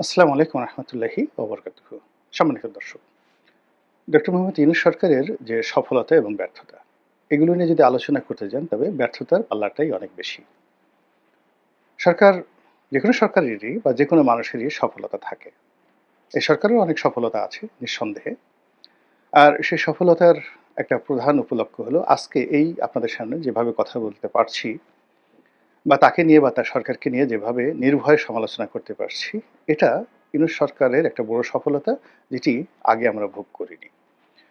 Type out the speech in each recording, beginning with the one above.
আসসালামু আলাইকুম রহমতুল্লাহি ওবরকাতুহু। সম্মানিত দর্শক, ডক্টর মোহাম্মদ ইউনূস সরকারের যে সফলতা এবং ব্যর্থতা, এগুলো নিয়ে যদি আলোচনা করতে যান তবে ব্যর্থতার পাল্লাটাই অনেক বেশি। সরকার, যেকোনো সরকারেরই বা যেকোনো মানুষেরই সফলতা থাকে। এই সরকারেরও অনেক সফলতা আছে নিঃসন্দেহে। আর সেই সফলতার একটা প্রধান উপলক্ষ হলো আজকে এই আপনাদের সামনে যেভাবে কথা বলতে পারছি বা তাকে নিয়ে বা তার সরকারকে নিয়ে যেভাবে নির্ভয়ে সমালোচনা করতে পারছি, এটা ইউনূস সরকারের একটা বড় সফলতা, যেটি আগে আমরা ভোগ করিনি।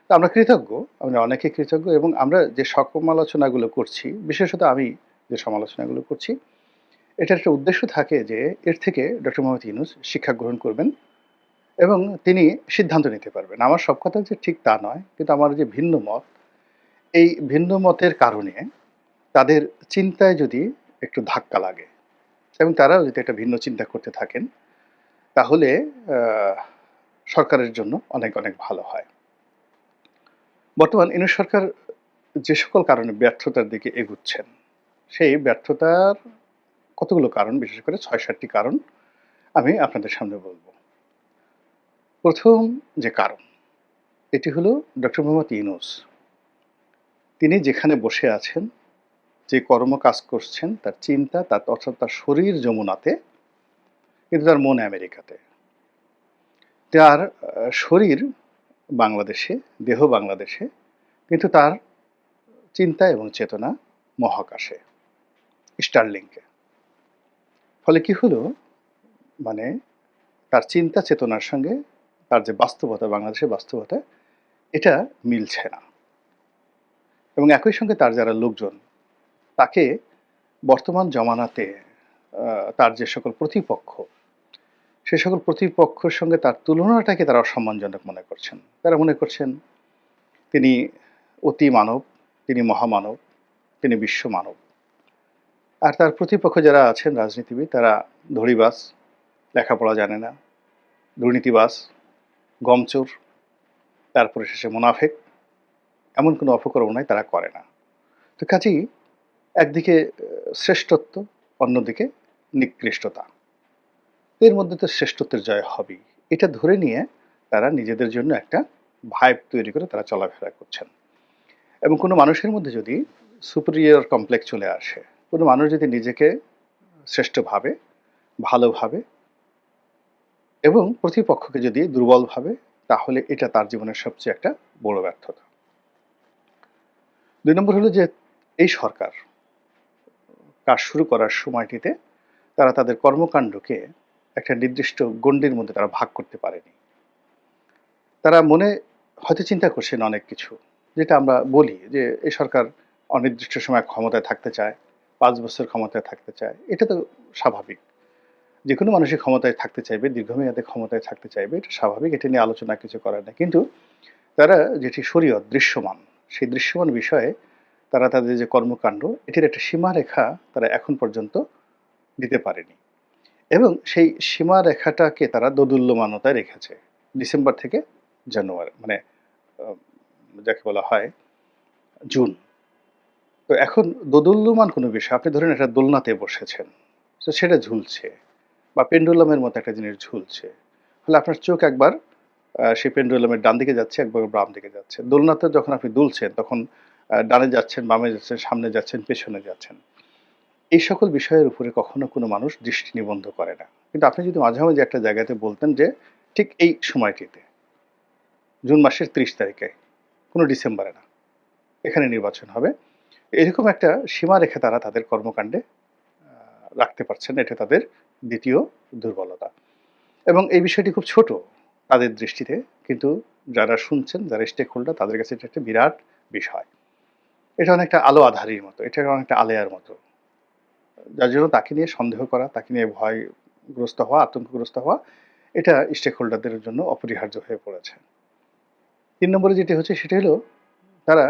তো আমরা কৃতজ্ঞ, আমরা অনেকে কৃতজ্ঞ এবং আমরা যে সমালোচনাগুলো করছি, বিশেষত আমি যে সমালোচনাগুলো করছি, এটার একটা উদ্দেশ্য থাকে যে এর থেকে ডক্টর মোহাম্মদ ইউনূস শিক্ষা গ্রহণ করবেন এবং তিনি সিদ্ধান্ত নিতে পারবেন। আমার সব কথা যে ঠিক তা নয়, কিন্তু আমার যে ভিন্ন মত, এই ভিন্ন মতের কারণে তাদের চিন্তায় যদি একটু ধাক্কা লাগে এবং তারাও যদি একটা ভিন্ন চিন্তা করতে থাকেন, তাহলে সরকারের জন্য অনেক, অনেক ভালো হয়। বর্তমান ইউনূস সরকার যে সকল কারণে ব্যর্থতার দিকে এগুচ্ছেন, সেই ব্যর্থতার কতগুলো কারণ, বিশেষ করে ৬-৭ টি কারণ আমি আপনাদের সামনে বলব। ১ম যে কারণ, এটি হলো ডক্টর মোহাম্মদ ইউনূস। তিনি যেখানে বসে আছেন, যে কর্ম কাজ করছেন, তার চিন্তা, অর্থাৎ তার শরীর যমুনাতে, কিন্তু তার মন আমেরিকাতে। তার শরীর বাংলাদেশে, দেহ বাংলাদেশে, কিন্তু তার চিন্তা এবং চেতনা মহাকাশে, স্টারলিংকে। ফলে কি হলো, মানে তার চিন্তা চেতনার সঙ্গে তার যে বাস্তবতা, বাংলাদেশের বাস্তবতা, এটা মিলছে না। এবং একই সঙ্গে তার যারা লোকজন, তাকে বর্তমান জমানাতে তার যে সকল প্রতিপক্ষ, সে সকল প্রতিপক্ষের সঙ্গে তার তুলনাটাকে তারা অসম্মানজনক মনে করছেন। তারা মনে করছেন তিনি অতি মানব, তিনি মহামানব, তিনি বিশ্ব মানব। আর তার প্রতিপক্ষ যারা আছেন রাজনীতিবিদ, তারা ধড়িবাজ, লেখাপড়া জানে না, দুর্নীতিবাজ, গমচোর, তারপরে শেষে মুনাফেক, এমন কোনো অপকর্ম নাই তারা করে না। তো কাজেই একদিকে শ্রেষ্ঠত্ব, অন্যদিকে নিকৃষ্টতা। এর মধ্যে তো শ্রেষ্ঠত্বের জয় হবেই। এটা ধরে নিয়ে তারা নিজেদের জন্য একটা ভাইব তৈরি করে তারা চলাফেরা করছেন। এবং কোনো মানুষের মধ্যে যদি সুপিরিয়র কমপ্লেক্স চলে আসে, কোনো মানুষ যদি নিজেকে শ্রেষ্ঠ ভাবে, ভালো ভাবে এবং প্রতিপক্ষকে যদি দুর্বল ভাবে, তাহলে এটা তার জীবনের সবচেয়ে একটা বড় ব্যর্থতা। ২ নম্বর হলো যে এই সরকার কাজ শুরু করার সময়টিতে তারা তাদের কর্মকাণ্ডকে একটা নির্দিষ্ট গণ্ডির মধ্যে তারা ভাগ করতে পারেনি। তারা মনে হয়তো চিন্তা করছেন অনেক কিছু, যেটা আমরা বলি যে এই সরকার অনির্দিষ্ট সময় ক্ষমতায় থাকতে চায়, ৫ বছর ক্ষমতায় থাকতে চায়। এটা তো স্বাভাবিক। যেকোনো মানুষই ক্ষমতায় থাকতে চাইবে, দীর্ঘমেয়াদে ক্ষমতায় থাকতে চাইবে। এটা স্বাভাবিক। এটা নিয়ে আলোচনা কিছু করার নেই। কিন্তু তারা যেটি শরীয়ত দৃশ্যমান, সেই দৃশ্যমান বিষয়ে তারা তাদের যে কর্মকাণ্ড, এটির একটা সীমারেখা তারা এখন পর্যন্ত দিতে পারেনি। এবং সেই সীমারেখাটাকে তারা দোদুল্যমানতায় রেখেছে। ডিসেম্বর থেকে জানুয়ারি, মানে আ যাকে বলা হয় জুন। তো এখন দোদুল্যমান কোনো বিষয়, আপনি ধরেন একটা দোলনাতে বসেছেন। তো সেটা ঝুলছে বা পেন্ডুলামের মতো একটা জিনিস ঝুলছে। ফলে আপনার চোখ একবার সেই পেন্ডুলামের ডান দিকে যাচ্ছে, একবার বাম দিকে যাচ্ছে। দোলনাতে যখন আপনি দুলছেন তখন ডানে যাচ্ছেন, বামে যাচ্ছেন, সামনে যাচ্ছেন, পেছনে যাচ্ছেন। এই সকল বিষয়ের উপরে কখনো কোনো মানুষ দৃষ্টি নিবদ্ধ করে না। কিন্তু আপনি যদি মাঝামাঝি একটা জায়গাতে বলতেন যে ঠিক এই সময়টিতে, জুন মাসের ৩০ তারিখে, কোনো ডিসেম্বরে না, এখানে নির্বাচন হবে। এরকম একটা সীমারেখা তারা তাদের কর্মকাণ্ডে রাখতে পারছেন না। এটা তাদের দ্বিতীয় দুর্বলতা। এবং এই বিষয়টি খুব ছোট তাদের দৃষ্টিতে, কিন্তু যারা শুনছেন, যারা স্টেক হোল্ডার, তাদের কাছে এটা একটা বিরাট বিষয়। এটা অনেকটা আলো আঁধারির মতো, এটা অনেকটা আলেয়ার মতো। যার জন্য তাকে নিয়ে সন্দেহ করা, তাকে নিয়ে ভয়গ্রস্ত হওয়া, আতঙ্কগ্রস্ত হওয়া, এটা স্টেক হোল্ডারদের জন্য অপরিহার্য হয়ে পড়েছে। ৩ নম্বরে যেটি হচ্ছে সেটি হলো তারা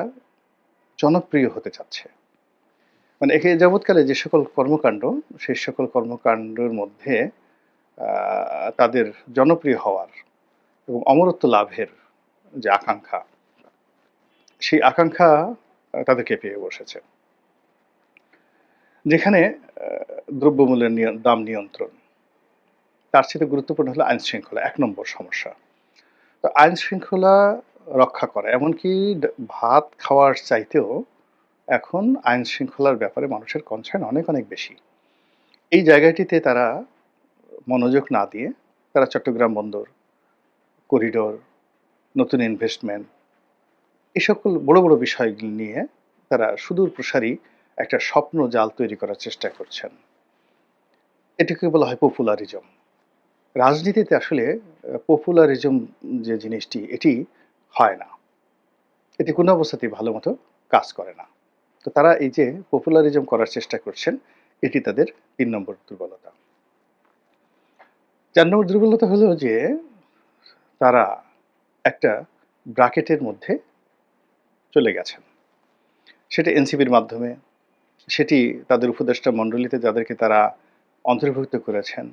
জনপ্রিয় হতে চাচ্ছে। মানে একে যাবৎকালে যে সকল কর্মকাণ্ড, সেই সকল কর্মকাণ্ডের মধ্যে তাদের জনপ্রিয় হওয়ার এবং অমরত্ব লাভের যে আকাঙ্ক্ষা, সেই আকাঙ্ক্ষা তাদেরকে পেয়ে বসেছে। যেখানে দ্রব্যমূল্যের দাম নিয়ন্ত্রণ, তার চেয়ে গুরুত্বপূর্ণ হলো আইন শৃঙ্খলা, ১ নম্বর সমস্যা। তো আইন শৃঙ্খলা রক্ষা করা, এমনকি ভাত খাওয়ার চাইতেও এখন আইন শৃঙ্খলার ব্যাপারে মানুষের কনসার্ন অনেক, অনেক বেশি। এই জায়গাটিতে তারা মনোযোগ না দিয়ে তারা চট্টগ্রাম বন্দর, করিডোর, নতুন ইনভেস্টমেন্ট, এই সকল বড়, বড় বিষয়গুলো নিয়ে তারা সুদূর প্রসারী একটা স্বপ্ন জাল তৈরি করার চেষ্টা করছেন। এটাকে বলা হয় পপুলারিজম। রাজনীতিতে আসলে পপুলারিজম যে জিনিসটি, এটি হয় না। এটি কোনো অবস্থাতেই ভালো মতো কাজ করে না। তো তারা এই যে পপুলারিজম করার চেষ্টা করছেন, এটি তাদের ৩ নম্বর দুর্বলতা। ৪ নম্বর দুর্বলতা হলো যে তারা একটা ব্র্যাকেটের মধ্যে চলে গেছেন। সেটা এনসিপির মাধ্যমে, সেটি তাদের উপদেষ্টা মণ্ডলীতে যাদেরকে তারা অন্তর্ভুক্ত করেছেন,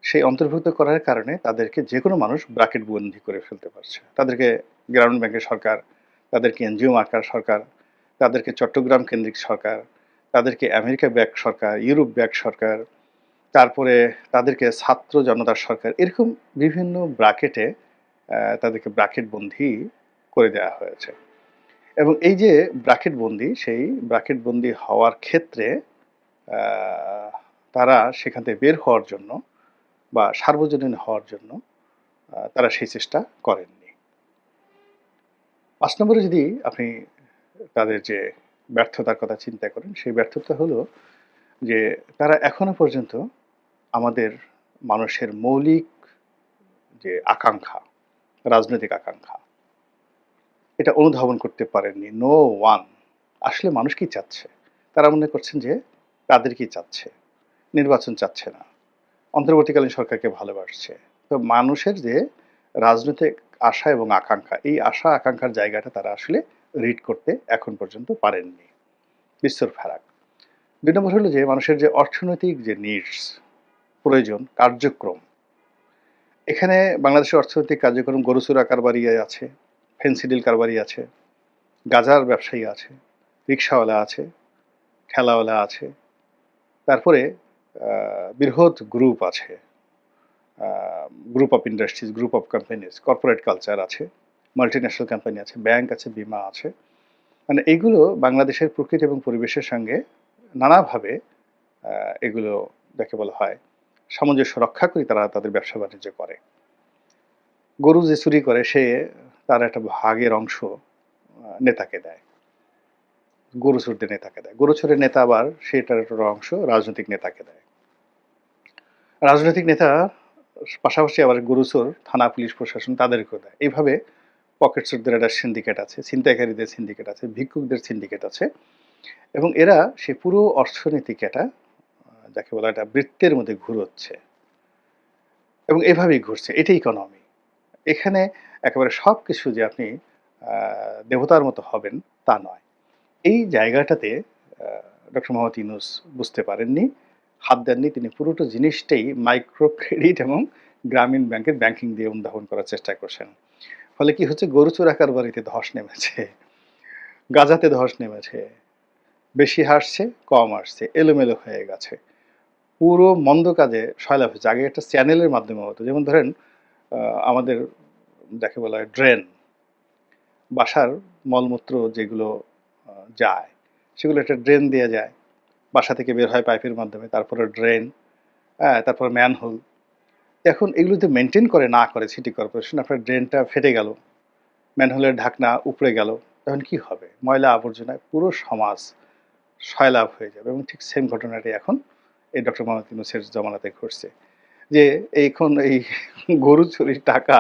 সেই অন্তর্ভুক্ত করার কারণে তাদেরকে যেকোনো মানুষ ব্র্যাকেট বন্দী করে ফেলতে পারছে। তাদেরকে গ্রামীণ ব্যাংকের সরকার, তাদেরকে এনজিও মার্কার সরকার, তাদেরকে চট্টগ্রাম কেন্দ্রিক সরকার, তাদেরকে আমেরিকা ব্যাক সরকার, ইউরোপ ব্যাক সরকার, তারপরে তাদেরকে ছাত্র জনতার সরকার, এরকম বিভিন্ন ব্র্যাকেটে তাদেরকে ব্র্যাকেট বন্দী করে দেওয়া হয়েছে। এবং এই যে ব্র্যাকেট বন্দী, সেই ব্র্যাকেট বন্দী হওয়ার ক্ষেত্রে আহ, তারা সেখান থেকে বের হওয়ার জন্য বা সার্বজনীন হওয়ার জন্য তারা সেই চেষ্টা করেননি। ৫ নম্বরে যদি আপনি তাদের যে ব্যর্থতার কথা চিন্তা করেন, সেই ব্যর্থতা হলো যে তারা এখনো পর্যন্ত আমাদের মানুষের মৌলিক যে আকাঙ্ক্ষা, রাজনৈতিক আকাঙ্ক্ষা, এটা অনুধাবন করতে পারেননি। No one. আসলে মানুষ কি চাচ্ছে? তারা মনে করছেন যে তাদের কি চাচ্ছে, নির্বাচন চাচ্ছে না, অন্তর্বর্তীকালীন সরকারকে ভালোবাসছে। তো মানুষের যে রাজনৈতিক আশা এবং আকাঙ্ক্ষা, এই আশা আকাঙ্ক্ষার জায়গাটা তারা আসলে রিড করতে এখন পর্যন্ত পারেননি। বিস্তর ফারাক। ২ নম্বর হলো যে মানুষের যে অর্থনৈতিক যে নিডস, প্রয়োজন, কার্যক্রম, এখানে বাংলাদেশের অর্থনৈতিক কার্যক্রম গরু চোরা কারবারি আছে, ফেন্সিডিল কারবারি আছে, গাঁজার ব্যবসায়ী আছে, রিক্সাওয়ালা আছে, ঠেলাওয়ালা আছে, তারপরে বৃহৎ গ্রুপ আছে, group of industries, group of companies, corporate culture আছে, মাল্টিন্যাশনাল কোম্পানি আছে, ব্যাংক আছে, বিমা আছে। মানে এইগুলো বাংলাদেশের প্রকৃতি এবং পরিবেশের সঙ্গে নানাভাবে এগুলো যাকে বলা হয় সামঞ্জস্য রক্ষা করে তারা তাদের ব্যবসা বাণিজ্য করে। গরু যে চুরি করে সে তার একটা ভাগের অংশ নেতাকে দেয়, গরু চোরদের নেতাকে দেয়। গরু চোরের নেতা আবার সেটার একটা অংশ রাজনৈতিক নেতাকে দেয়। রাজনৈতিক নেতা পাশাপাশি আবার গরু চোর থানা, পুলিশ প্রশাসন তাদেরকেও দেয়। এইভাবে পকেট চোরদের একটা সিন্ডিকেট আছে, ছিনতাইকারীদের সিন্ডিকেট আছে, ভিক্ষুকদের সিন্ডিকেট আছে, এবং এরা সে পুরো অর্থনীতিকে একটা যাকে বলা একটা বৃত্তের মধ্যে ঘুরোচ্ছে এবং এভাবেই ঘুরছে। এটাই ইকোনমি। এখানে একেবারে সবকিছু যে আপনি দেবতার মতো হবেন তা নয়। এই জায়গাটাতে ডক্টর মোহাম্মদ ইউনূস বুঝতে পারেননি, হাত দেননি। তিনি পুরোটা জিনিসটাই মাইক্রো ক্রেডিট এবং গ্রামীণ ব্যাংকের ব্যাংকিং দিয়ে অনুধাবন করার চেষ্টা করছেন। ফলে কি হচ্ছে, গরু চোরা কারবারিতে ধস নেমেছে, গাঁজাতে ধস নেমেছে, বেশি হাসছে, কম আসছে, এলোমেলো হয়ে গেছে। পুরো মন্দ কাজে সয়লাভ হয়েছে। আগে একটা চ্যানেলের মাধ্যমে হতো। যেমন ধরেন আমাদের যাকে বলা হয় ড্রেন, বাসার মলমূত্র যেগুলো যায়, সেগুলো একটা ড্রেন দিয়ে যায়। বাসা থেকে বের হয় পাইপের মাধ্যমে, তারপরে ড্রেন, হ্যাঁ, তারপরে ম্যানহোল। এখন এগুলো যদি মেনটেন করে না করে সিটি কর্পোরেশন, আপনার ড্রেনটা ফেটে গেল, ম্যানহোলের ঢাকনা উপড়ে গেল, তখন কি হবে? ময়লা আবর্জনায় পুরো সমাজ সয়লাভ হয়ে যাবে। এবং ঠিক সেম ঘটনাটি এখন এই ডক্টর মোহাম্মদ ইউনূসের জমানাতে ঘটছে। যে এখন এই গরু চুরির টাকা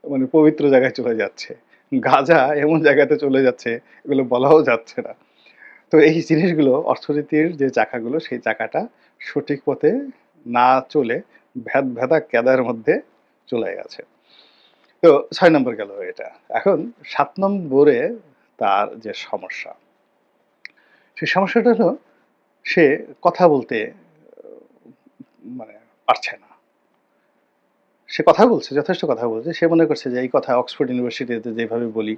মানে পবিত্র জায়গায় চলে যাচ্ছে। গাঁজা এমন জায়গাতে চলে যাচ্ছে, এগুলো বলাও যাচ্ছে না। তো এই জিনিসগুলো অর্থনীতির যে চাকাগুলো, সেই চাকাটা সঠিক পথে না চলে ভেদা ক্যাদার মধ্যে চলে গেছে। তো ৬ নম্বর গেল এটা। এখন ৭ নম্বরে তার যে সমস্যা, সেই সমস্যাটা হলো সে কথা বলতে মানে পারছে না। সে কথা বলছে, যথেষ্ট কথা বলছে। সে মনে করছে যে এই কথা অক্সফোর্ড ইউনিভার্সিটিতে যেভাবে বলি,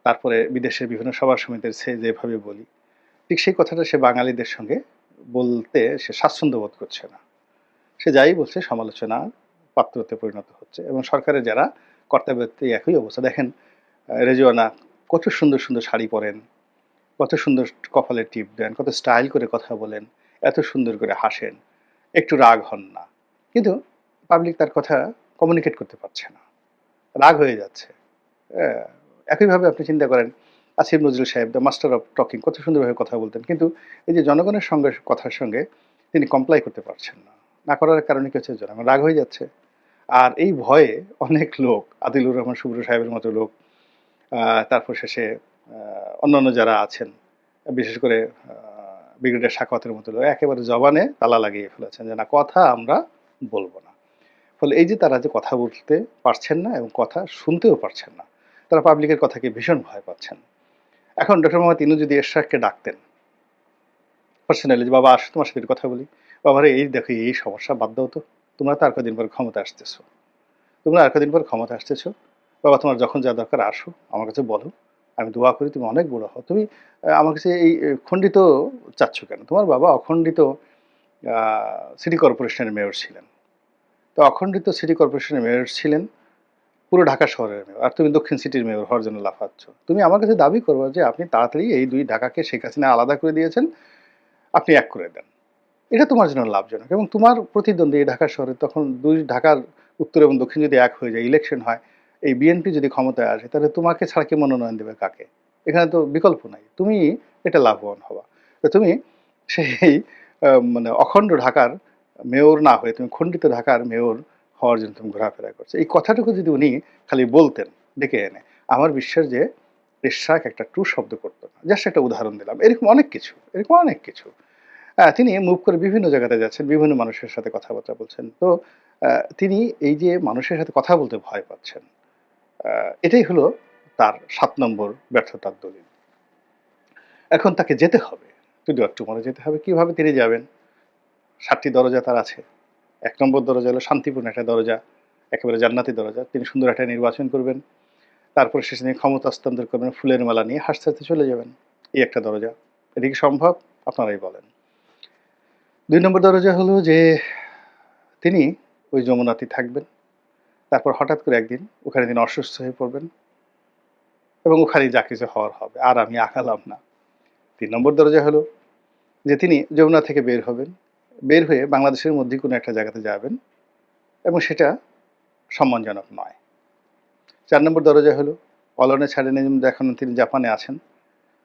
তারপরে বিদেশের বিভিন্ন সভা সমিতিতে সে যেভাবে বলি, ঠিক সেই কথাটা সে বাঙালিদের সঙ্গে বলতে সে স্বাচ্ছন্দ্য বোধ করছে না। সে যাই বলছে সমালোচনা পাত্রতে পরিণত হচ্ছে এবং সরকারের যারা কর্তাব্যক্তি একই অবস্থা। দেখেন রেজওয়ানা কত সুন্দর, সুন্দর শাড়ি পরেন, কত সুন্দর কপালে টিপ দেন, কত স্টাইল করে কথা বলেন, এত সুন্দর করে হাসেন, একটু রাগ হন না। কিন্তু পাবলিক তার কথা কমিউনিকেট করতে পারছে না। রাগ হয়ে যাচ্ছে। হ্যাঁ? একইভাবে আপনি চিন্তা করেন আসিফ নজরুল সাহেব দ্য মাস্টার অফ টকিং কত সুন্দরভাবে কথা বলতেন। কিন্তু এই যে জনগণের সঙ্গে কথার সঙ্গে তিনি কমপ্লাই করতে পারছেন না। না করার কারণে কি হচ্ছে জনগণ রাগ হয়ে যাচ্ছে। আর এই ভয়ে অনেক লোক আদিলুর রহমান শুভ্র সাহেবের মতো লোক তারপর শেষে অন্যান্য যারা আছেন বিশেষ করে ব্রিগেডিয়ার সাখাওয়াতের মতো লোক একেবারে জবানে তালা লাগিয়ে ফেলেছেন যে না কথা আমরা বলব না। ফলে এই যে তারা যে কথা বলতে পারছেন না এবং কথা শুনতেও পারছেন না। তারা পাবলিকের কথাকে ভীষণ ভয় পাচ্ছেন। এখন ডক্টর মোহাম্মদ ইনু যদি এরশাদকে ডাকতেন পার্সোনালি যে বাবা আসো তোমার সাথে একটু কথা বলি। বাবারে এই দেখো এই সমস্যা বাদ দাও তো। তোমরা তো আর কদিন পর ক্ষমতা আসতেছো। তোমরা আর কদিন পর ক্ষমতা আসতেছো। বাবা তোমার যখন যা দরকার আসো আমার কাছে বলো। আমি দোয়া করি তুমি অনেক বড় হও। তুমি আমার কাছে এই খণ্ডিত চাচ্ছ কেন? তোমার বাবা অখণ্ডিত আ সিটি কর্পোরেশনের মেয়র ছিলেন। তো অখণ্ডিত সিটি কর্পোরেশনের মেয়র ছিলেন পুরো ঢাকা শহরের মেয়র। আর তুমি দক্ষিণ সিটির মেয়র হওয়ার জন্য লাফাচ্ছ। তুমি আমার কাছে দাবি করবা যে আপনি তাড়াতাড়ি এই ২ ঢাকাকে শেখ হাসিনা আলাদা করে দিয়েছেন, আপনি এক করে দেন। এটা তোমার জন্য লাভজনক এবং তোমার প্রতিদ্বন্দ্বী এই ঢাকা শহরে তখন ২ ঢাকার উত্তর এবং দক্ষিণ যদি এক হয়ে যায়, ইলেকশন হয়, এই বিএনপি যদি ক্ষমতায় আসে তাহলে তোমাকে ছাড়া কে মনোনয়ন দেবে কাকে? এখানে তো বিকল্প নাই। তুমি এটা লাভবান হবা। তো তুমি সেই মানে অখণ্ড ঢাকার মেয়র না হয়ে তুমি খণ্ডিত ঢাকার মেয়র হওয়ার জন্য তুমি ঘোরাফেরা করছো। এই কথাটুকু যদি উনি খালি বলতেন ডেকে এনে, আমার বিশ্বাস যে এরশাদ একটা ট্রু শব্দ করতো না। জাস্ট একটা উদাহরণ দিলাম। এরকম অনেক কিছু, এরকম অনেক কিছু। তিনি মুভ করে বিভিন্ন জায়গাতে যাচ্ছেন, বিভিন্ন মানুষের সাথে কথাবার্তা বলছেন। তো তিনি এই যে মানুষের সাথে কথা বলতে ভয় পাচ্ছেন, আ এটাই হলো তার ৭ নম্বর ব্যর্থতার দলিল। এখন তাকে যেতে হবে। টুডে অর টুমরো যেতে হবে। কিভাবে তিনি যাবেন? ৭ টি দরজা তার আছে। ১ নম্বর দরজা হলো শান্তিপূর্ণ একটা দরজা, একেবারে জান্নাতি দরজা। তিনি সুন্দর একটা নির্বাচন করবেন। তারপরে শেষে তিনি ক্ষমতা হস্তান্তর করবেন, ফুলের মালা নিয়ে হাসতে, হাসতে চলে যাবেন। এই একটা দরজা। এটা কি সম্ভব? আপনারাই বলেন। ২ নম্বর দরজা হলো যে তিনি ওই যমুনাতেই থাকবেন। তারপর হঠাৎ করে একদিন ওখানে তিনি অসুস্থ হয়ে পড়বেন এবং ওখানেই যা কিছু হওয়ার হবে। আর আমি আগালাম না। ৩ নম্বর দরজা হলো যে তিনি যমুনা থেকে বের হবেন। বের হয়ে বাংলাদেশের মধ্যেই কোনো একটা জায়গাতে যাবেন এবং সেটা সম্মানজনক নয়। ৪ নম্বর দরজা হলো অলনে ছাড়েন এখন তিনি জাপানে আছেন।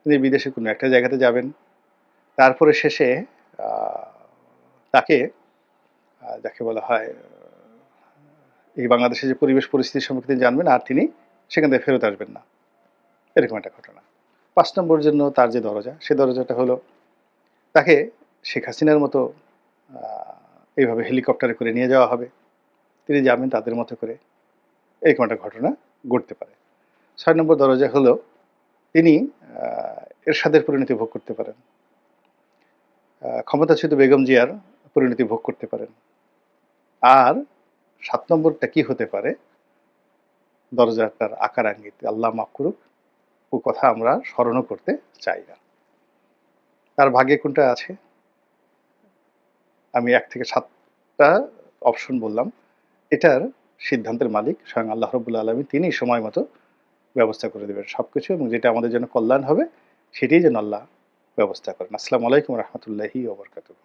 তিনি বিদেশে কোনো একটা জায়গাতে যাবেন। তারপরে শেষে আ তাকে যাকে বলা হয় এই বাংলাদেশের যে পরিবেশ পরিস্থিতির সম্পর্কে তিনি জানবেন আর তিনি সেখান থেকে ফেরত আসবেন না। এরকম একটা ঘটনা। ৫ নম্বর জন্য তার যে দরজা, সে দরজাটা হলো তাকে শেখ হাসিনার মতো আ এইভাবে হেলিকপ্টারে করে নিয়ে যাওয়া হবে। তিনি যাবেন তাদের মতো করে। এরকম একটা ঘটনা ঘটতে পারে। ৬ নম্বর দরজা হলো তিনি আ এরশাদের পরিণতি ভোগ করতে পারেন। ক্ষমতাচ্যুত বেগম জিয়ার পরিণতি ভোগ করতে পারেন। আর ৭ নম্বরটা কি হতে পারে? দরজাটার আকার আঙ্গিক আল্লাহ মাফ করুক। ও কথা আমরা স্মরণও করতে চাই না। তার ভাগ্যে কোনটা আছে? আমি ১ থেকে ৭ টা অপশন বললাম। এটার সিদ্ধান্তের মালিক স্বয়ং আল্লাহ রাব্বুল আলামিন। তিনিই সময় মতো ব্যবস্থা করে দেবেন সবকিছু এবং যেটা আমাদের জন্য কল্যাণ হবে সেটিই যেন আল্লাহ ব্যবস্থা করেন। আসসালামু আলাইকুম ওয়া রাহমাতুল্লাহি ওয়া বারাকাতুহু।